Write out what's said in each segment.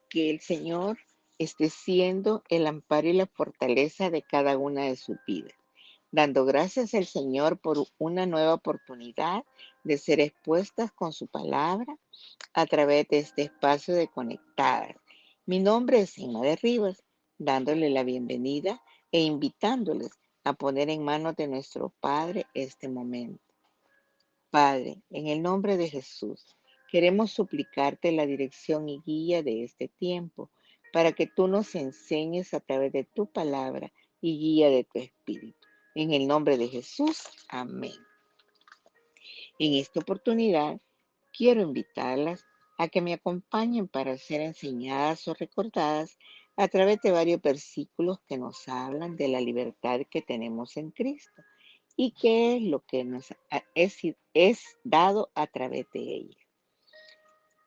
que el Señor esté siendo el amparo y la fortaleza de cada una de sus vidas, dando gracias al Señor por una nueva oportunidad de ser expuestas con su palabra a través de este espacio de Conectadas. Mi nombre es Inma de Rivas, dándole la bienvenida e invitándoles a poner en manos de nuestro Padre este momento. Padre, en el nombre de Jesús, queremos suplicarte la dirección y guía de este tiempo para que tú nos enseñes a través de tu palabra y guía de tu espíritu. En el nombre de Jesús, amén. En esta oportunidad, quiero invitarlas a que me acompañen para ser enseñadas o recordadas a través de varios versículos que nos hablan de la libertad que tenemos en Cristo y qué es lo que es dado a través de ella.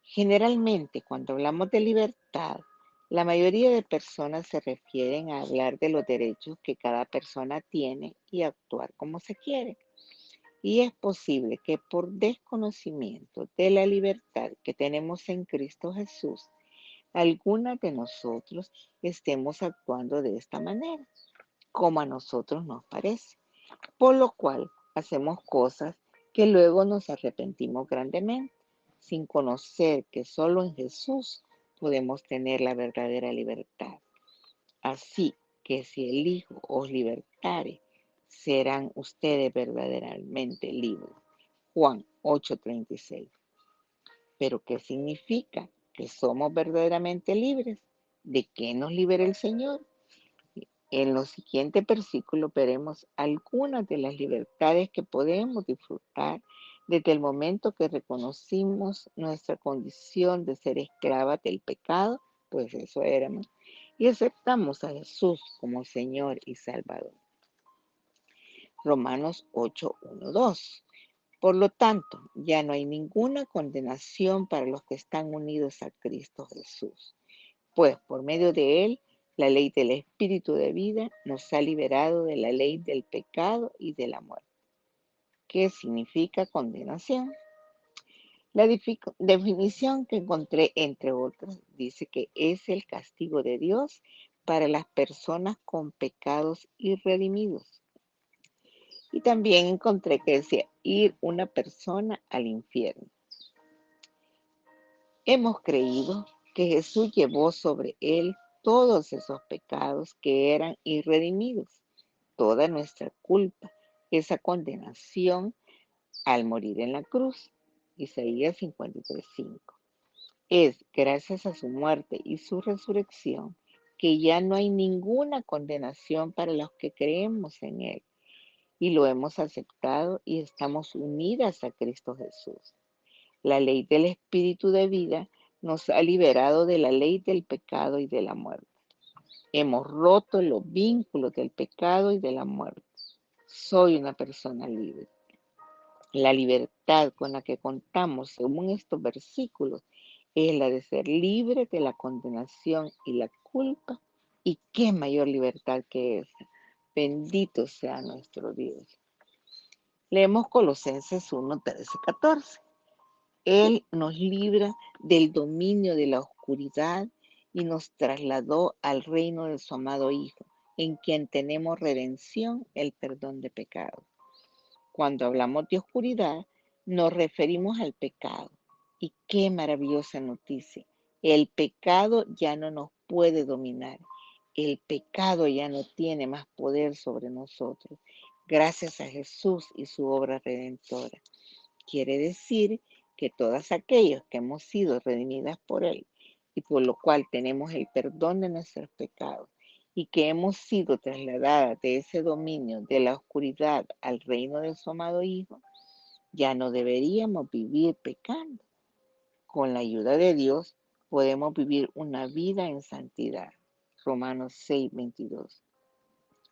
Generalmente, cuando hablamos de libertad, la mayoría de personas se refieren a hablar de los derechos que cada persona tiene y actuar como se quiere. Y es posible que por desconocimiento de la libertad que tenemos en Cristo Jesús, algunas de nosotros estemos actuando de esta manera, como a nosotros nos parece, por lo cual hacemos cosas que luego nos arrepentimos grandemente, sin conocer que solo en Jesús podemos tener la verdadera libertad. Así que si el Hijo os libertare, serán ustedes verdaderamente libres. Juan 8:36. Pero ¿qué significa que somos verdaderamente libres? ¿De qué nos libera el Señor? En los siguientes versículos veremos algunas de las libertades que podemos disfrutar desde el momento que reconocimos nuestra condición de ser esclavas del pecado, pues eso éramos, y aceptamos a Jesús como Señor y Salvador. Romanos 8:1-2. Por lo tanto, ya no hay ninguna condenación para los que están unidos a Cristo Jesús, pues por medio de Él, la ley del Espíritu de vida nos ha liberado de la ley del pecado y de la muerte. ¿Qué significa condenación? La definición que encontré, entre otras, dice que es el castigo de Dios para las personas con pecados irredimidos. Y también encontré que decía ir una persona al infierno. Hemos creído que Jesús llevó sobre él todos esos pecados que eran irredimidos, toda nuestra culpa, esa condenación al morir en la cruz. Isaías 53:5. Es gracias a su muerte y su resurrección que ya no hay ninguna condenación para los que creemos en Él y lo hemos aceptado y estamos unidas a Cristo Jesús. La ley del Espíritu de vida nos ha liberado de la ley del pecado y de la muerte. Hemos roto los vínculos del pecado y de la muerte. Soy una persona libre. La libertad con la que contamos según estos versículos es la de ser libre de la condenación y la culpa. ¿Y qué mayor libertad que esa? Bendito sea nuestro Dios. Leemos Colosenses 1:13-14. Él nos libra del dominio de la oscuridad y nos trasladó al reino de su amado Hijo, en quien tenemos redención, el perdón de pecados. Cuando hablamos de oscuridad, nos referimos al pecado. Y qué maravillosa noticia. El pecado ya no nos puede dominar. El pecado ya no tiene más poder sobre nosotros, gracias a Jesús y su obra redentora. Quiere decir que todas aquellas que hemos sido redimidas por Él y por lo cual tenemos el perdón de nuestros pecados y que hemos sido trasladadas de ese dominio de la oscuridad al reino de su amado Hijo, ya no deberíamos vivir pecando. Con la ayuda de Dios podemos vivir una vida en santidad. Romanos 6:22.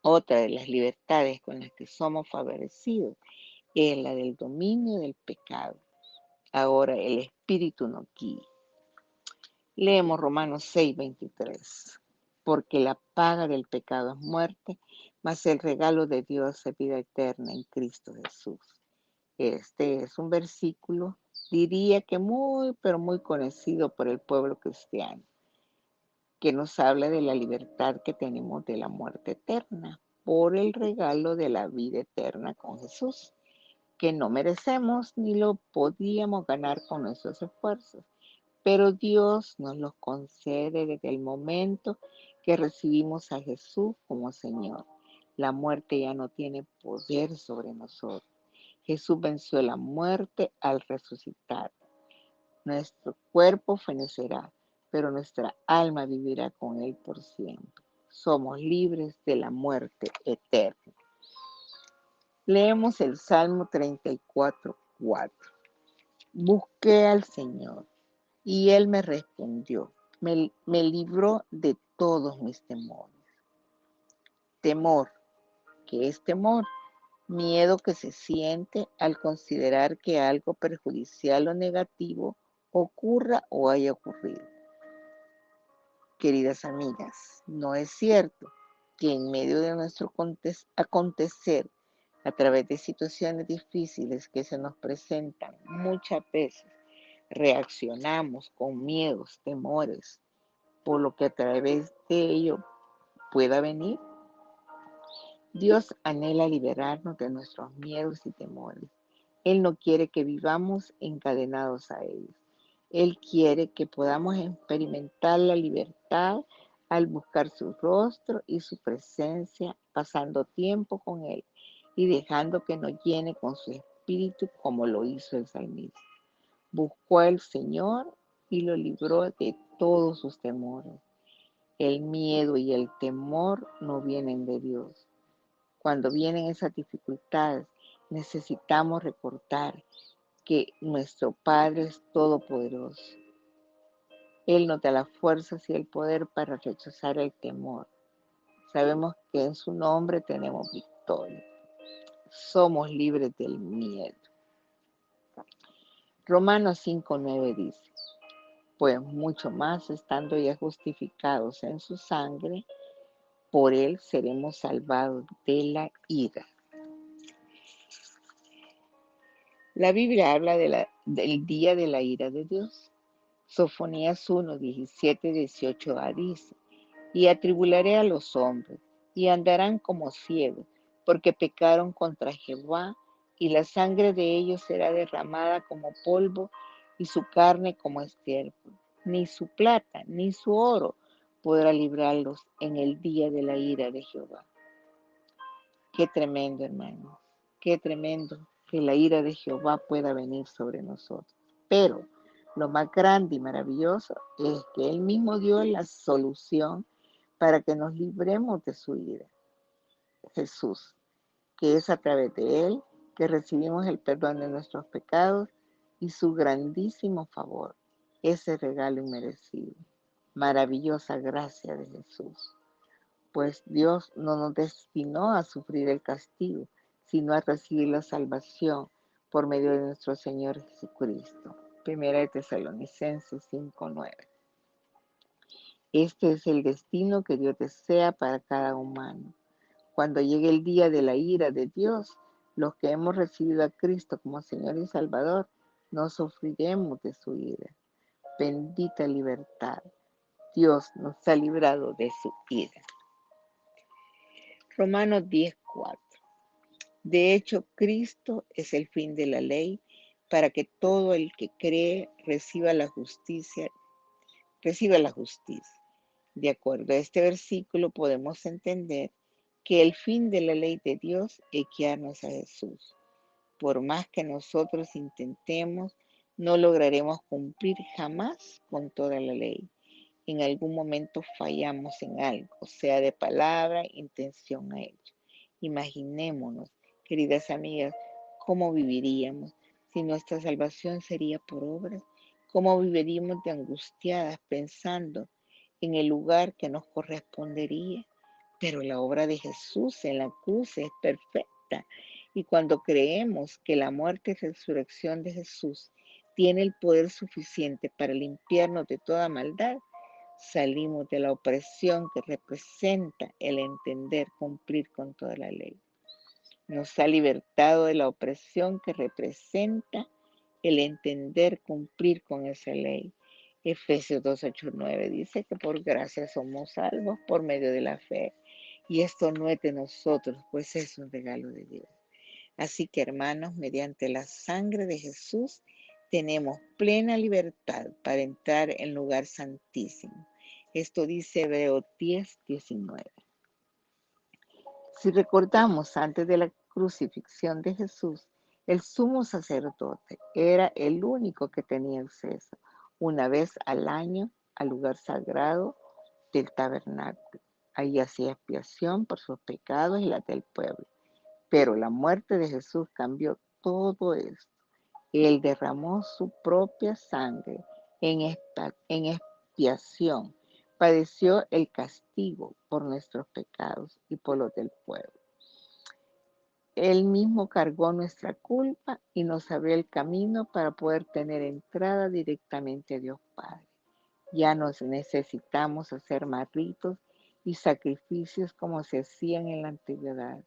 Otra de las libertades con las que somos favorecidos es la del dominio del pecado. Ahora el Espíritu nos guía. Leemos Romanos 6:23. Porque la paga del pecado es muerte, mas el regalo de Dios es vida eterna en Cristo Jesús. Este es un versículo, diría que muy, pero muy conocido por el pueblo cristiano. que nos habla de la libertad que tenemos de la muerte eterna por el regalo de la vida eterna con Jesús, que no merecemos ni lo podíamos ganar con nuestros esfuerzos, pero Dios nos los concede desde el momento que recibimos a Jesús como Señor. La muerte ya no tiene poder sobre nosotros. Jesús venció la muerte al resucitar. Nuestro cuerpo fenecerá, pero nuestra alma vivirá con Él por siempre. Somos libres de la muerte eterna. Leemos el Salmo 34:4. Busqué al Señor y Él me respondió. Me libró de todos mis temores. Temor, ¿qué es temor? Miedo que se siente al considerar que algo perjudicial o negativo ocurra o haya ocurrido. Queridas amigas, no es cierto que en medio de nuestro acontecer, a través de situaciones difíciles que se nos presentan muchas veces, reaccionamos con miedos, temores, por lo que a través de ello pueda venir. Dios anhela liberarnos de nuestros miedos y temores. Él no quiere que vivamos encadenados a ellos. Él quiere que podamos experimentar la libertad al buscar su rostro y su presencia, pasando tiempo con Él y dejando que nos llene con su espíritu como lo hizo el salmista. Buscó al Señor y lo libró de todos sus temores. El miedo y el temor no vienen de Dios. Cuando vienen esas dificultades, necesitamos recordar que nuestro Padre es todopoderoso. Él nos da las fuerzas y el poder para rechazar el temor. Sabemos que en su nombre tenemos victoria. Somos libres del miedo. Romanos 5:9 dice, pues mucho más estando ya justificados en su sangre, por él seremos salvados de la ira. La Biblia habla del día de la ira de Dios. Sofonías 1:17-18a dice, y atribularé a los hombres, y andarán como ciegos, porque pecaron contra Jehová, y la sangre de ellos será derramada como polvo, y su carne como estiércol. Ni su plata, ni su oro podrá librarlos en el día de la ira de Jehová. Qué tremendo, hermanos, qué tremendo que la ira de Jehová pueda venir sobre nosotros. Pero lo más grande y maravilloso es que Él mismo dio la solución para que nos libremos de su ira. Jesús, que es a través de Él que recibimos el perdón de nuestros pecados y su grandísimo favor, ese regalo inmerecido. Maravillosa gracia de Jesús. Pues Dios no nos destinó a sufrir el castigo, sino a recibir la salvación por medio de nuestro Señor Jesucristo. Primera de Tesalonicenses 5:9. Este es el destino que Dios desea para cada humano. Cuando llegue el día de la ira de Dios, los que hemos recibido a Cristo como Señor y Salvador, no sufriremos de su ira. Bendita libertad. Dios nos ha librado de su ira. Romanos 10:4. De hecho, Cristo es el fin de la ley para que todo el que cree reciba la justicia. De acuerdo a este versículo podemos entender que el fin de la ley de Dios es guiarnos a Jesús. Por más que nosotros intentemos, no lograremos cumplir jamás con toda la ley. En algún momento fallamos en algo, sea de palabra, intención o hecho. Imaginémonos, queridas amigas, cómo viviríamos si nuestra salvación sería por obras, cómo viviríamos de angustiadas pensando en el lugar que nos correspondería. Pero la obra de Jesús en la cruz es perfecta. Y cuando creemos que la muerte y resurrección de Jesús tiene el poder suficiente para limpiarnos de toda maldad, salimos de la opresión que representa el entender cumplir con toda la ley. Nos ha libertado de la opresión que representa el entender cumplir con esa ley. Efesios 2, 8, 9 dice que por gracia somos salvos por medio de la fe. Y esto no es de nosotros, pues es un regalo de Dios. Así que, hermanos, mediante la sangre de Jesús tenemos plena libertad para entrar en lugar santísimo. Esto dice Hebreos 10, 19. Si recordamos, antes de la crucifixión de Jesús, el sumo sacerdote era el único que tenía acceso una vez al año al lugar sagrado del tabernáculo. Ahí hacía expiación por sus pecados y la del pueblo. Pero la muerte de Jesús cambió todo esto. Él derramó su propia sangre en expiación. Padeció el castigo por nuestros pecados y por los del pueblo. Él mismo cargó nuestra culpa y nos abrió el camino para poder tener entrada directamente a Dios Padre. Ya no necesitamos hacer más ritos y sacrificios como se hacían en la antigüedad,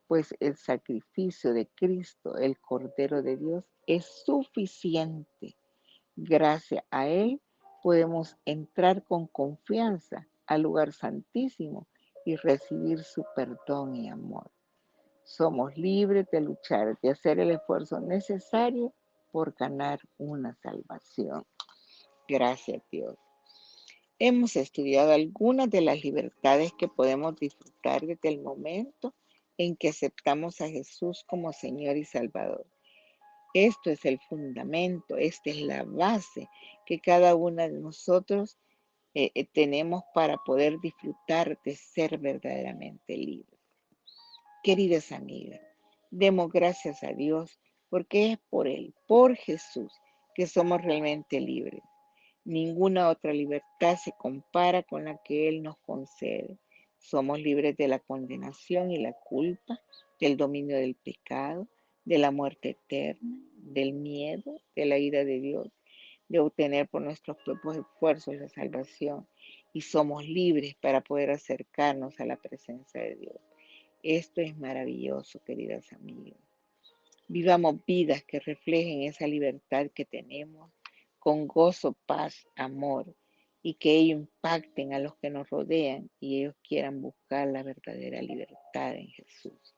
pues el sacrificio de Cristo, el Cordero de Dios, es suficiente. Gracias a Él podemos entrar con confianza al lugar santísimo y recibir su perdón y amor. Somos libres de luchar, de hacer el esfuerzo necesario por ganar una salvación. Gracias, Dios. Hemos estudiado algunas de las libertades que podemos disfrutar desde el momento en que aceptamos a Jesús como Señor y Salvador. Esto es el fundamento, esta es la base que cada una de nosotros tenemos para poder disfrutar de ser verdaderamente libres. Queridas amigas, demos gracias a Dios porque es por Él, por Jesús, que somos realmente libres. Ninguna otra libertad se compara con la que Él nos concede. Somos libres de la condenación y la culpa, del dominio del pecado, de la muerte eterna, del miedo, de la ira de Dios, de obtener por nuestros propios esfuerzos la salvación. Y somos libres para poder acercarnos a la presencia de Dios. Esto es maravilloso, queridas amigas. Vivamos vidas que reflejen esa libertad que tenemos con gozo, paz, amor, y que ello impacten a los que nos rodean y ellos quieran buscar la verdadera libertad en Jesús.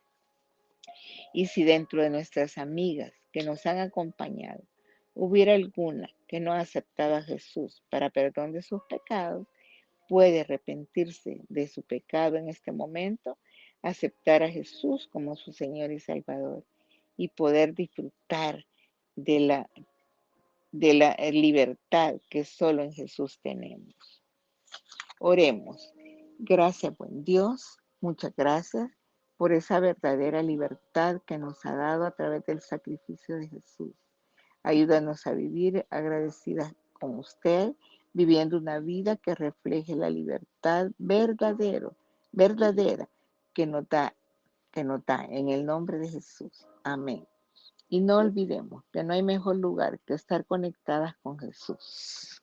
Y si dentro de nuestras amigas que nos han acompañado hubiera alguna que no ha aceptado a Jesús para perdón de sus pecados, puede arrepentirse de su pecado en este momento, aceptar a Jesús como su Señor y Salvador y poder disfrutar de la libertad que solo en Jesús tenemos. Oremos. Gracias, buen Dios. Muchas gracias por esa verdadera libertad que nos ha dado a través del sacrificio de Jesús. Ayúdanos a vivir agradecidas con usted, viviendo una vida que refleje la libertad verdadera que nos da en el nombre de Jesús. Amén. Y no olvidemos que no hay mejor lugar que estar conectadas con Jesús.